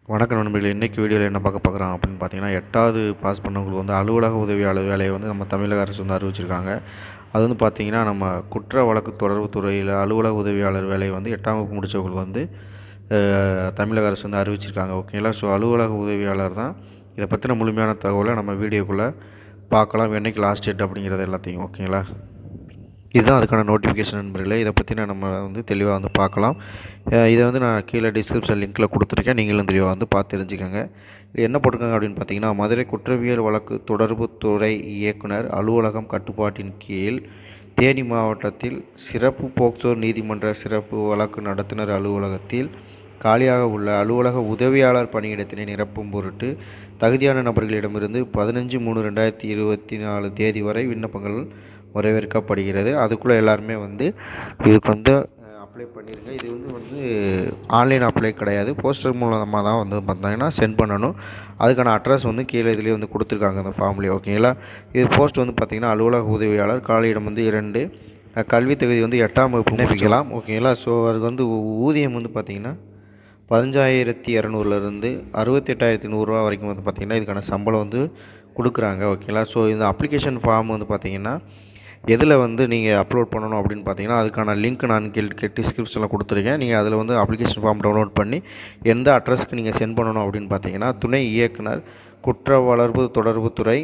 வணக்கம் நண்பர்களே. இன்றைக்கி வீடியோவில் என்ன பார்க்குறோம் அப்படின்னு பார்த்தீங்கன்னா, 8வது பாஸ் பண்ணவங்களுக்கு வந்து அலுவலக உதவியாளர் வேலையை வந்து நம்ம தமிழக அரசு வந்து அறிவிச்சிருக்காங்க. அது வந்து பார்த்திங்கன்னா, நம்ம குற்ற வழக்கு தொடர்பு துறையில் அலுவலக உதவியாளர் வேலையை வந்து 8ஆம் வகுப்பு முடித்தவங்களுக்கு வந்து தமிழக அரசு வந்து அறிவிச்சிருக்காங்க. ஓகேங்களா. ஸோ அலுவலக உதவியாளர் தான். இதை பற்றின முழுமையான தகவலை நம்ம வீடியோக்குள்ளே பார்க்கலாம். என்றைக்கு லாஸ்ட் டேட் அப்படிங்கிறது எல்லாத்தையும். ஓகேங்களா. இதுதான் அதுக்கான நோட்டிஃபிகேஷன் நண்பர்களே. இதை பற்றி நம்ம வந்து தெளிவாக வந்து பார்க்கலாம். இதை வந்து நான் கீழே டிஸ்கிரிப்ஷன் லிங்க்கில் கொடுத்துருக்கேன். நீங்களும் தெளிவாக வந்து பார்த்து தெரிஞ்சுக்கோங்க. இது என்ன போட்டிருக்காங்க அப்படின்னு பார்த்தீங்கன்னா, மதுரை குற்றவியல் வழக்கு தொடர்பு துறை இயக்குனர் அலுவலகம் கட்டுப்பாட்டின் கீழ் தேனி மாவட்டத்தில் சிறப்பு போக்சோ நீதிமன்ற சிறப்பு வழக்கு நடத்துனர் அலுவலகத்தில் காலியாக உள்ள அலுவலக உதவியாளர் பணியிடத்தினை நிரப்பும் பொருட்டு தகுதியான நபர்களிடமிருந்து 15/3/2024 தேதி வரை விண்ணப்பங்கள் வரவேற்கப்படுகிறது. அதுக்குள்ளே எல்லாருமே வந்து இதுக்கு வந்து அப்ளை பண்ணிடுங்க. இது வந்து ஆன்லைன் அப்ளை கிடையாது, போஸ்டர் மூலமாக தான் வந்து பார்த்தீங்கன்னா சென்ட் பண்ணணும். அதுக்கான அட்ரஸ் வந்து கீழே இதுலேயே வந்து கொடுத்துருக்காங்க அந்த ஃபார்ம்லேயே. ஓகேங்களா. இது போஸ்ட் வந்து பார்த்திங்கன்னா அலுவலக உதவியாளர், காலியிடம் வந்து 2, கல்வி தகுதி வந்து 8ஆம் வகுப்பு விண்ணப்பிக்கலாம். ஓகேங்களா. ஸோ அதுக்கு வந்து ஊதியம் வந்து பார்த்திங்கன்னா 15,200லேருந்து 68,100 வரைக்கும் வந்து பார்த்திங்கன்னா இதுக்கான சம்பளம் வந்து கொடுக்குறாங்க. ஓகேங்களா. ஸோ இந்த அப்ளிகேஷன் ஃபார்ம் வந்து பார்த்திங்கன்னா எதில் வந்து நீங்கள் அப்லோட் பண்ணணும் அப்படின்னு பார்த்தீங்கன்னா, அதுக்கான லிங்க் நான் டிஸ்கிரிப்ஷனில் கொடுத்துருக்கேன். நீங்கள் அதில் வந்து அப்ளிகேஷன் ஃபார்ம் டவுன்லோட் பண்ணி எந்த அட்ரஸ்க்கு நீங்கள் சென்ட் பண்ணணும் அப்படின்னு பார்த்தீங்கன்னா, துணை இயக்குனர் குற்ற வளர்ப்பு தொடர்பு துறை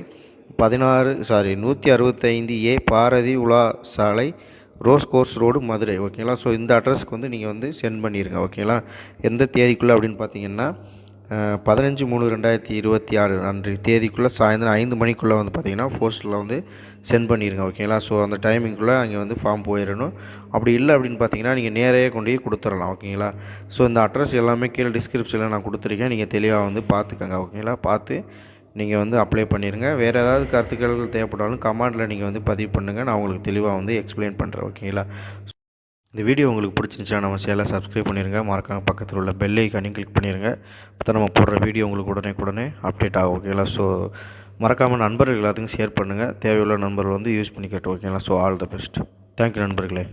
165A பாரதி உலா சாலை, ரோஸ் கோர்ஸ் ரோடு, மதுரை. ஓகேங்களா. ஸோ இந்த அட்ரஸ்க்கு வந்து நீங்கள் வந்து சென்ட் பண்ணிடுங்க. ஓகேங்களா. எந்த தேதிக்குள்ளே அப்படின்னு பார்த்தீங்கன்னா 15/3/2026 அன்றைய தேதிக்குள்ளே சாயந்தரம் 5 மணிக்குள்ளே வந்து பார்த்திங்கன்னா போஸ்ட்டில் வந்து சென்ட் பண்ணிடுங்க. ஓகேங்களா. ஸோ அந்த டைமிங்குள்ளே அங்கே வந்து ஃபார்ம் போயிடணும். அப்படி இல்லை அப்படின்னு பார்த்தீங்கன்னா நீங்கள் நேரையே கொண்டு போய் கொடுத்துடலாம். ஓகேங்களா. ஸோ இந்த அட்ரஸ் எல்லாமே கீழே டிஸ்கிரிப்ஷனில் நான் கொடுத்துருக்கேன். நீங்கள் தெளிவாக வந்து பார்த்துக்கோங்க. ஓகேங்களா. பார்த்து நீங்கள் வந்து அப்ளை பண்ணிடுங்க. வேறு ஏதாவது கருத்துக்கள் தேவைப்பட்டாலும் கமெண்டில் நீங்கள் வந்து பதிவு பண்ணுங்கள். நான் உங்களுக்கு தெளிவாக வந்து எக்ஸ்பிளைன் பண்ணுறேன். ஓகேங்களா. இந்த வீடியோ உங்களுக்கு பிடிச்சிருந்துச்சா நம்ம சேனலை சப்ஸ்கிரைப் பண்ணிடுங்க. மறக்காம பக்கத்தில் உள்ள பெல் ஐக்கானையும் கிளிக் பண்ணிடுங்க. அப்போ நம்ம போடுற வீடியோ உங்களுக்கு உடனே அப்டேட் ஆகும். ஓகேங்களா. ஸோ மறக்காமல் நண்பர்கள் எல்லாத்துக்கும் ஷேர் பண்ணுங்கள். தேவையுள்ள நண்பர்கள் வந்து யூஸ் பண்ணிக்கட்டும். ஓகேங்களா. So all the best. Thank you நண்பர்களே.